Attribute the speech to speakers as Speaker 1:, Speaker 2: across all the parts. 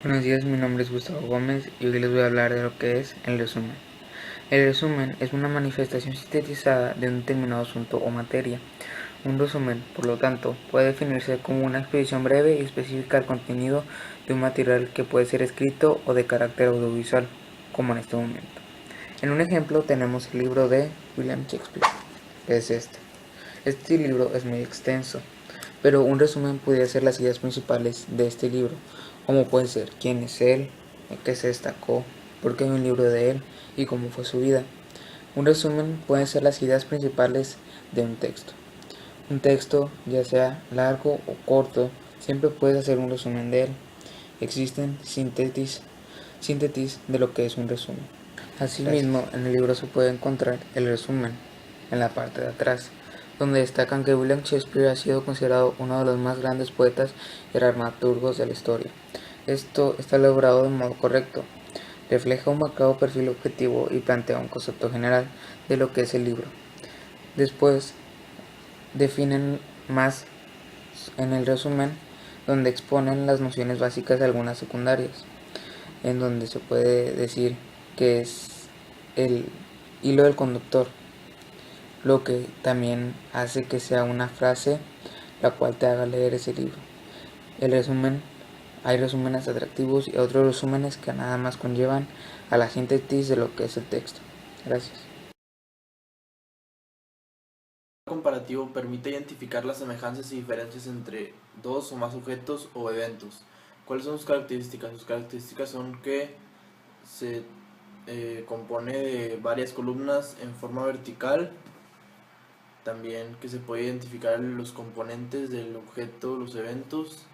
Speaker 1: Buenos días, mi nombre es Gustavo Gómez y hoy les voy a hablar de lo que es el resumen. El resumen es una manifestación sintetizada de un determinado asunto o materia. Un resumen, por lo tanto, puede definirse como una exposición breve y específica del contenido de un material que puede ser escrito o de carácter audiovisual, como en este momento. En un ejemplo tenemos el libro de William Shakespeare, que es este. Este libro es muy extenso, pero un resumen podría ser las ideas principales de este libro, como puede ser quién es él, en qué se destacó, por qué hay un libro de él y cómo fue su vida. Un resumen puede ser las ideas principales de un texto. Un texto, ya sea largo o corto, siempre puedes hacer un resumen de él. Existen síntesis de lo que es un resumen. Asimismo, en el libro se puede encontrar el resumen en la parte de atrás, donde destacan que William Shakespeare ha sido considerado uno de los más grandes poetas y dramaturgos de la historia. Esto está elaborado de modo correcto, refleja un marcado perfil objetivo y plantea un concepto general de lo que es el libro. Después, definen más en el resumen, donde exponen las nociones básicas de algunas secundarias, en donde se puede decir que es el hilo del conductor, lo que también hace que sea una frase la cual te haga leer ese libro. El resumen, hay resúmenes atractivos y otros resúmenes que nada más conllevan a la síntesis de lo que es el texto. Gracias.
Speaker 2: El comparativo permite identificar las semejanzas y diferencias entre dos o más objetos o eventos. ¿Cuáles son sus características? Sus características son que se compone de varias columnas en forma vertical, también que se puede identificar los componentes del objeto, los eventos,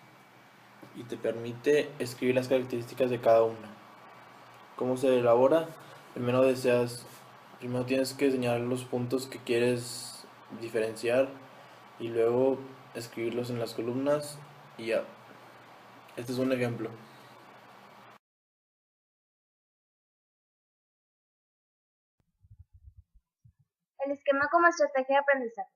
Speaker 2: y te permite escribir las características de cada una. ¿Cómo se elabora? Primero tienes que señalar los puntos que quieres diferenciar y luego escribirlos en las columnas y ya. Este es un ejemplo.
Speaker 3: El esquema como estrategia de aprendizaje.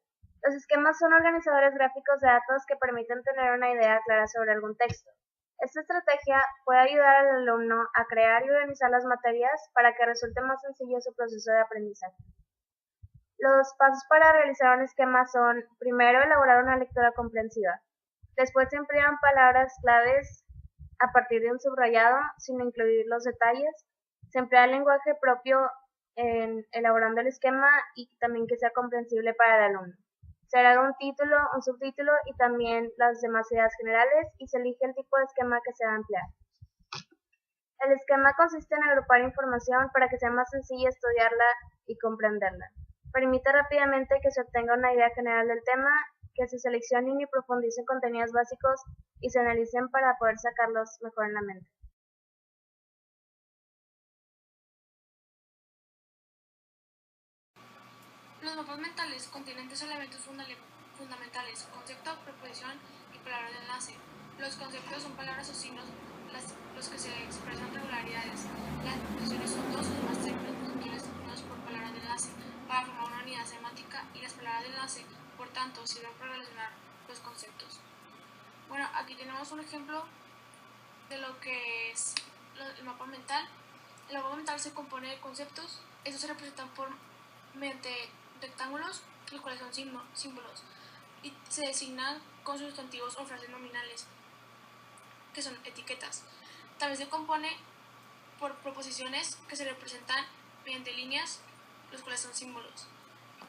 Speaker 3: Los esquemas son organizadores gráficos de datos que permiten tener una idea clara sobre algún texto. Esta estrategia puede ayudar al alumno a crear y organizar las materias para que resulte más sencillo su proceso de aprendizaje. Los pasos para realizar un esquema son: primero, elaborar una lectura comprensiva. Después se emplean palabras claves a partir de un subrayado, sin incluir los detalles. Se emplea el lenguaje propio en elaborando el esquema y también que sea comprensible para el alumno. Se agrega un título, un subtítulo y también las demás ideas generales, y se elige el tipo de esquema que se va a emplear. El esquema consiste en agrupar información para que sea más sencillo estudiarla y comprenderla. Permite rápidamente que se obtenga una idea general del tema, que se seleccionen y profundicen contenidos básicos y se analicen para poder sacarlos mejor en la mente.
Speaker 4: Los mapas mentales contienen tres elementos fundamentales: concepto, proposición y palabra de enlace. Los conceptos son palabras o signos los que se expresan regularidades. Las proposiciones son dos o más términos posibles unidos por palabras de enlace para formar una unidad semántica, y las palabras de enlace, por tanto, sirven para relacionar los conceptos. Bueno, aquí tenemos un ejemplo de lo que es el mapa mental. El mapa mental se compone de conceptos. Estos se representan mediante rectángulos, los cuales son símbolos, y se designan con sustantivos o frases nominales, que son etiquetas. También se compone por proposiciones, que se representan mediante líneas, los cuales son símbolos,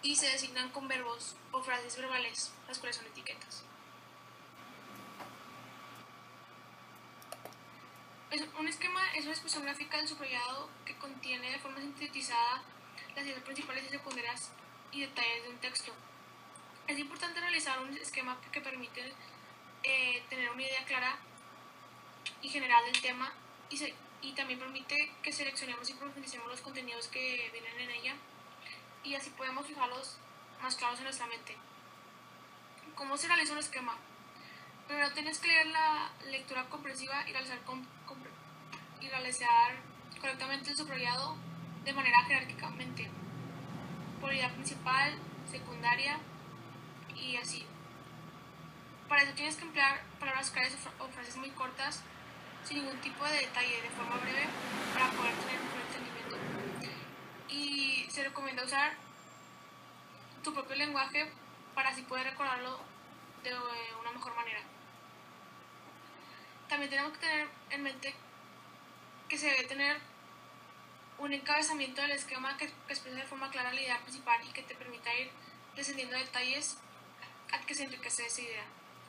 Speaker 4: y se designan con verbos o frases verbales, las cuales son etiquetas. Un esquema es una expresión gráfica del subrayado que contiene de forma sintetizada las ideas principales y secundarias y detalles de un texto. Es importante realizar un esquema que permite tener una idea clara y general del tema, y también permite que seleccionemos y profundicemos los contenidos que vienen en ella, y así podemos fijarlos más claros en nuestra mente. ¿Cómo se realiza un esquema? Primero tienes que leer la lectura comprensiva y realizar correctamente el subrayado de manera jerárquicamente, por idea principal, secundaria y así. Para eso tienes que emplear palabras claves o frases muy cortas sin ningún tipo de detalle, de forma breve, para poder tener un mejor entendimiento. Y se recomienda usar tu propio lenguaje para así poder recordarlo de una mejor manera. También tenemos que tener en mente que se debe tener un encabezamiento del esquema que exprese de forma clara la idea principal y que te permita ir descendiendo detalles a que se enriquece esa idea.